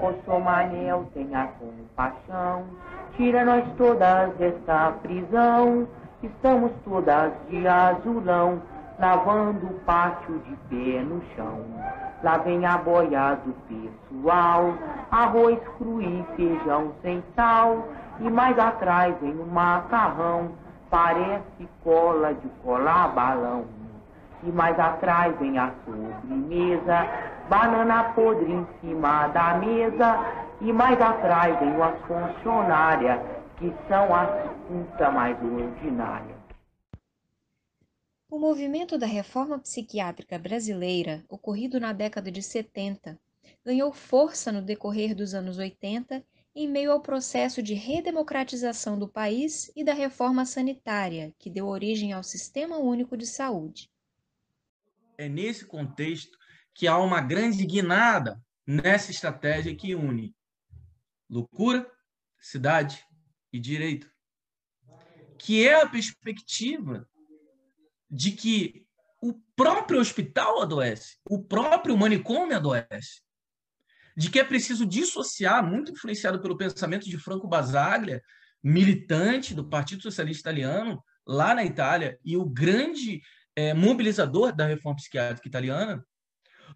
Ó Somanel, tenha compaixão, tira nós todas desta prisão. Estamos todas de azulão, lavando o pátio de pé no chão. Lá vem a boia do pessoal, arroz cru e feijão sem sal. E mais atrás vem o macarrão, parece cola de colar balão. E mais atrás vem a sobremesa, banana podre em cima da mesa. E mais atrás vem as funcionárias, que são as putas mais ordinárias. O movimento da reforma psiquiátrica brasileira, ocorrido na década de 70, ganhou força no decorrer dos anos 80 em meio ao processo de redemocratização do país e da reforma sanitária, que deu origem ao Sistema Único de Saúde. É nesse contexto que há uma grande guinada nessa estratégia que une loucura, cidade e direito, que é a perspectiva de que o próprio hospital adoece, o próprio manicômio adoece, de que é preciso dissociar, muito influenciado pelo pensamento de Franco Basaglia, militante do Partido Socialista Italiano, lá na Itália, e o grande mobilizador da reforma psiquiátrica italiana,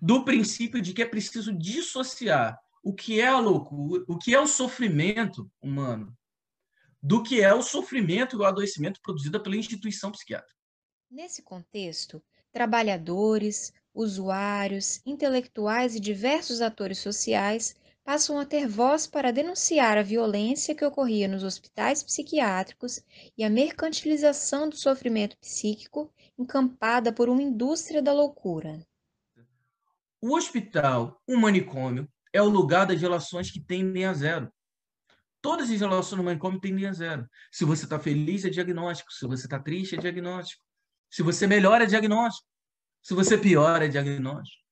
do princípio de que é preciso dissociar o que é a loucura, o que é o sofrimento humano, do que é o sofrimento e o adoecimento produzido pela instituição psiquiátrica. Nesse contexto, trabalhadores, usuários, intelectuais e diversos atores sociais passam a ter voz para denunciar a violência que ocorria nos hospitais psiquiátricos e a mercantilização do sofrimento psíquico encampada por uma indústria da loucura. O hospital, o manicômio, é o lugar das relações que tendem a zero. Todas as relações no manicômio tendem a zero. Se você está feliz, é diagnóstico. Se você está triste, é diagnóstico. Se você melhora, é diagnóstico. Se você piora, é diagnóstico.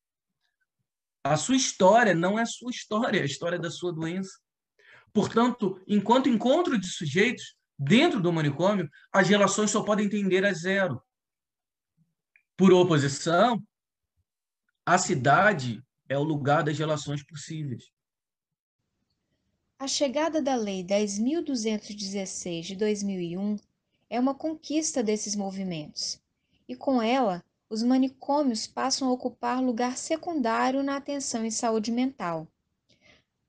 A sua história não é a sua história, é a história da sua doença. Portanto, enquanto encontro de sujeitos dentro do manicômio, as relações só podem tender a zero. Por oposição, a cidade é o lugar das relações possíveis. A chegada da Lei 10.216 de 2001 é uma conquista desses movimentos, e com ela, os manicômios passam a ocupar lugar secundário na atenção em saúde mental.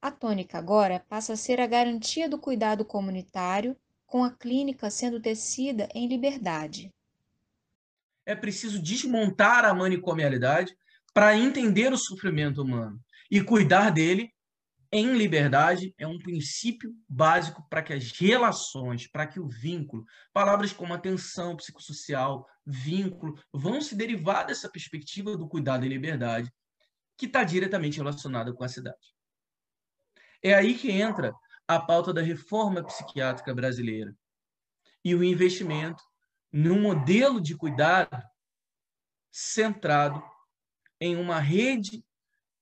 A tônica agora passa a ser a garantia do cuidado comunitário, com a clínica sendo tecida em liberdade. É preciso desmontar a manicomialidade para entender o sofrimento humano e cuidar dele em liberdade é um princípio básico para que as relações, para que o vínculo, palavras como atenção psicossocial, vínculo, vão se derivar dessa perspectiva do cuidado e liberdade, que está diretamente relacionada com a cidade. É aí que entra a pauta da reforma psiquiátrica brasileira e o investimento num modelo de cuidado centrado em uma rede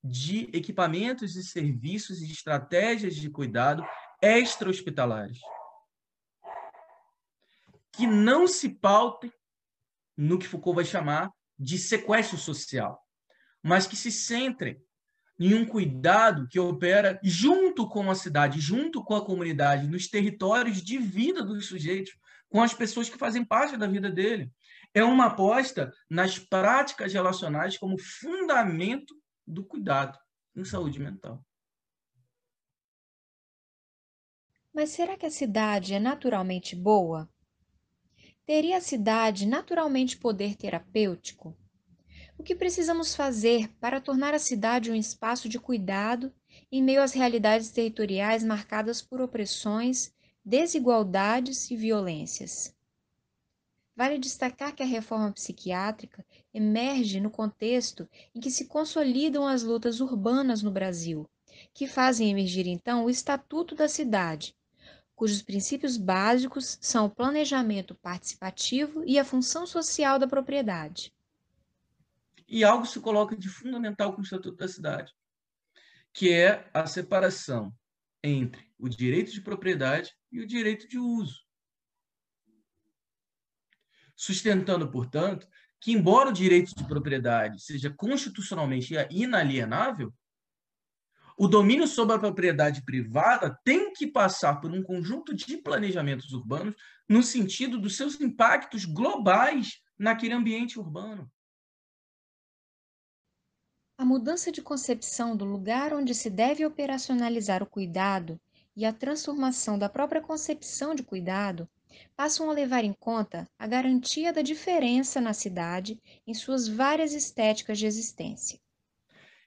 de equipamentos e serviços e estratégias de cuidado extra-hospitalares, que não se pautem no que Foucault vai chamar de sequestro social, mas que se centrem em um cuidado que opera junto com a cidade, junto com a comunidade, nos territórios de vida dos sujeitos, com as pessoas que fazem parte da vida dele. É uma aposta nas práticas relacionais como fundamento do cuidado em saúde mental. Mas será que a cidade é naturalmente boa? Teria a cidade naturalmente poder terapêutico? O que precisamos fazer para tornar a cidade um espaço de cuidado em meio às realidades territoriais marcadas por opressões, desigualdades e violências? Vale destacar que a reforma psiquiátrica emerge no contexto em que se consolidam as lutas urbanas no Brasil, que fazem emergir então o Estatuto da Cidade, cujos princípios básicos são o planejamento participativo e a função social da propriedade. E algo se coloca de fundamental com o Estatuto da Cidade, que é a separação entre o direito de propriedade e o direito de uso. Sustentando, portanto, que embora o direito de propriedade seja constitucionalmente inalienável, O domínio sobre a propriedade privada tem que passar por um conjunto de planejamentos urbanos no sentido dos seus impactos globais naquele ambiente urbano. A mudança de concepção do lugar onde se deve operacionalizar o cuidado e a transformação da própria concepção de cuidado passam a levar em conta a garantia da diferença na cidade em suas várias estéticas de existência.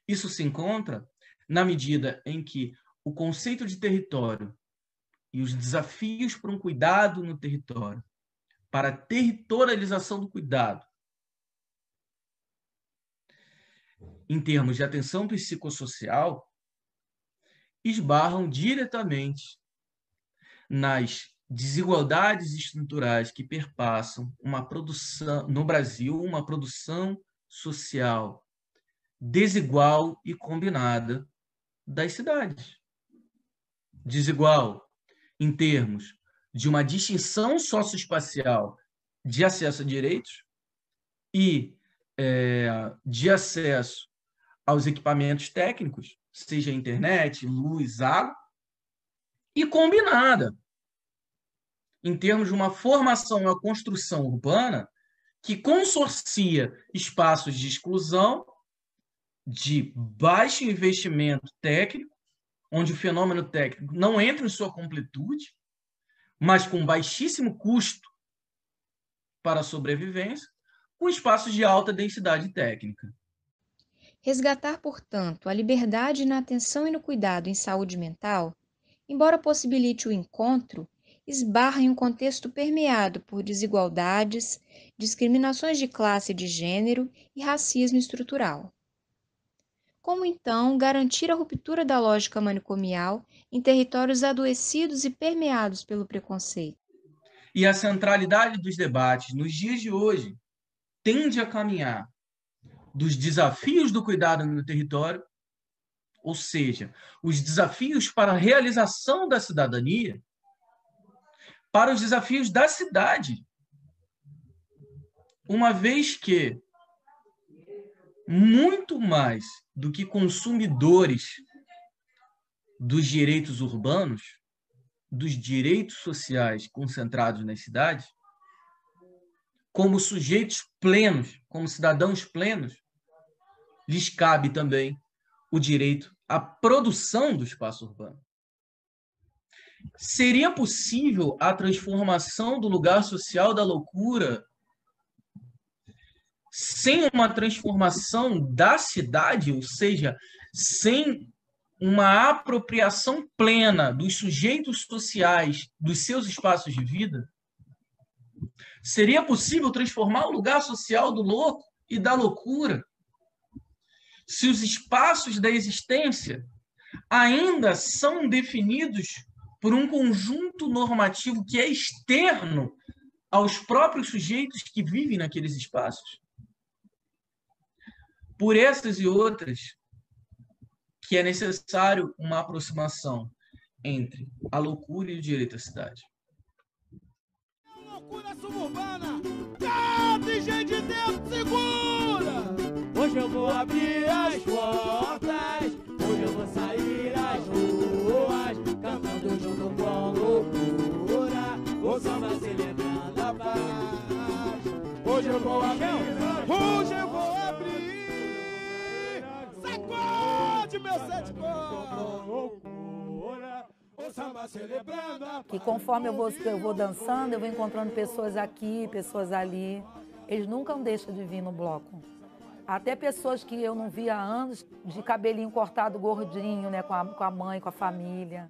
Isso se encontra na medida em que o conceito de território e os desafios para um cuidado no território, para a territorialização do cuidado, em termos de atenção psicossocial, esbarram diretamente nas desigualdades estruturais que perpassam uma produção, no Brasil, uma produção social desigual e combinada das cidades. Desigual em termos de uma distinção socioespacial de acesso a direitos e de acesso aos equipamentos técnicos, seja internet, luz, água, e combinada em termos de uma formação e uma construção urbana que consorcia espaços de exclusão, de baixo investimento técnico, onde o fenômeno técnico não entra em sua completude, mas com baixíssimo custo para a sobrevivência, com espaços de alta densidade técnica. Resgatar, portanto, a liberdade na atenção e no cuidado em saúde mental, embora possibilite o encontro, esbarra em um contexto permeado por desigualdades, discriminações de classe e de gênero e racismo estrutural. Como, então, garantir a ruptura da lógica manicomial em territórios adoecidos e permeados pelo preconceito? E a centralidade dos debates nos dias de hoje tende a caminhar dos desafios do cuidado no território, ou seja, os desafios para a realização da cidadania, para os desafios da cidade. Uma vez que, muito mais do que consumidores dos direitos urbanos, dos direitos sociais concentrados nas cidades, como sujeitos plenos, como cidadãos plenos, lhes cabe também o direito à produção do espaço urbano. Seria possível a transformação do lugar social da loucura sem uma transformação da cidade, ou seja, sem uma apropriação plena dos sujeitos sociais dos seus espaços de vida? Seria possível transformar o lugar social do louco e da loucura se os espaços da existência ainda são definidos por um conjunto normativo que é externo aos próprios sujeitos que vivem naqueles espaços? Por essas e outras, que é necessário uma aproximação entre a loucura e o direito à cidade. Loucura suburbana, tem gente dentro, segura! Hoje eu vou abrir as portas, hoje eu vou sair às ruas, cantando junto com loucura, o samba celebrando a paz. Hoje eu vou abrir, hoje eu vou abrir, sacode meu sete loucura, o samba celebrando a paz. E conforme eu vou dançando, eu vou encontrando pessoas aqui, pessoas ali. Eles nunca deixam de vir no bloco. Até pessoas que eu não via há anos, de cabelinho cortado gordinho, né, com a mãe, com a família.